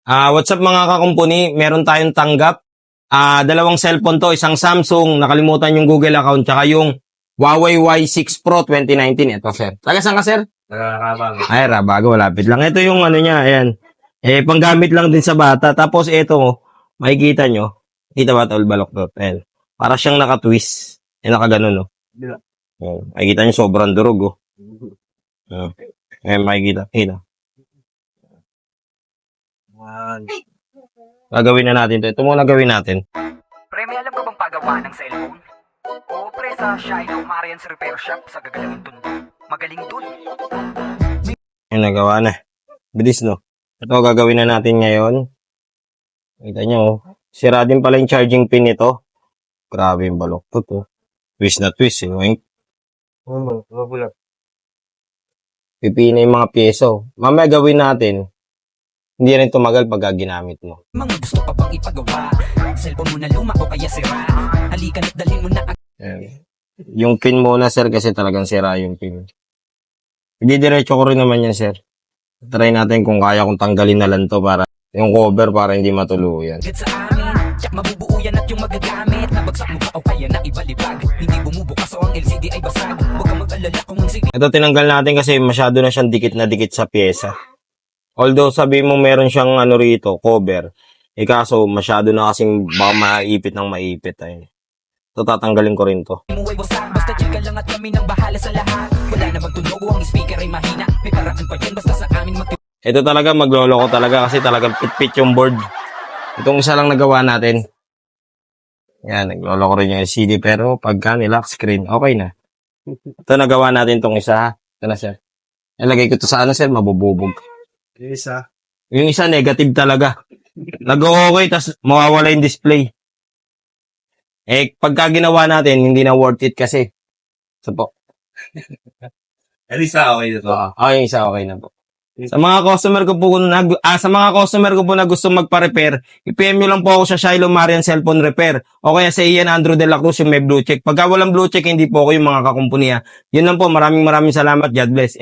What's up mga kakumpuni? Meron tayong tanggap. Dalawang cellphone to, isang Samsung, nakalimutan yung Google account, tsaka yung Huawei Y6 Pro 2019. Ito, sir. Taga saan ka, sir? Nakakabang. Ay, Rabago, malapit lang. Ito yung ano niya, ayan. Panggamit lang din sa bata. Tapos ito, makikita nyo. Kita ba, tol, balok to? Ayan. Para siyang naka-twist. Nakaganon, no? Bila. Ayan. Makikita nyo, sobrang durog, oh. Ayan, makikita. Kita. Man. Gagawin na natin to. Ito muna gawin natin. Pre, may alam ka bang pagawa ng cellphone? Oo, pre, sa Shino Marian's Repair Shop sa gagalangin dun. Magaling dun. Yung nagawa na. Bilis, no? Ito, gagawin na natin ngayon. Kita nyo, oh. Sira din pala yung charging pin nito. Grabe yung balok to, to. Twist na twist, eh. Wink. Mabulak. Pipina yung mga pyeso. Mamaya gawin natin. Hindi rin tumagal pag ginamit mo. Mga gusto pa bang ipagawa? Cellphone mo na luma o kaya sira? Halika na't dalhin mo na Ayan. Yung pin muna, sir, kasi talagang sira yung pin. Didiretso ko rin naman yan, sir. Try natin kung kaya kong tanggalin na lang to para yung cover para hindi matuluyan. agad sa amin. Tsak mabubuo yan at yung magagamit. Nabagsak mo ba o kaya na ibalibag? Hindi bumubukas o ang LCD ay basag. Huwag kang mag-alala kung ang CD Ito tinanggal natin kasi masyado na siyang dikit na dikit sa pyesa. Although sabi mo meron siyang ano rito, cover. Kaso masyado na kasing baka maipit ng maipit. Ayun. So tatanggalin ko rin to. mo ay wasak. Basta chill ka lang at kami nang bahala sa lahat. Wala namang tunog o ang speaker ay mahina. May paraan pa yan basta sa amin Ito talaga magloloko talaga kasi talagang pit-pit yung board. Itong isa lang nagawa natin. Yan, nagloloko rin yung LCD pero pagka nilock screen, okay na. Ito nagawa natin tong isa. Ito na, sir. Ilagay ko to sa ano, sir, mabububog. Yung isa. Yung isa negative talaga. Nag-okay, tas mawawala yung display. Pagka ginawa natin, hindi na worth it kasi. So po. Yung isa okay na to. Yung isa okay na po. Sa mga customer ko po na gusto magpa-repair, i-PM nyo lang po ako sa Shiloh Marian Cellphone Repair o kaya sa Ian Andrew de la Cruz yung may blue check. Pagka walang blue check, hindi po ako yung mga kakumpanya. Yun lang po. Maraming salamat. God bless.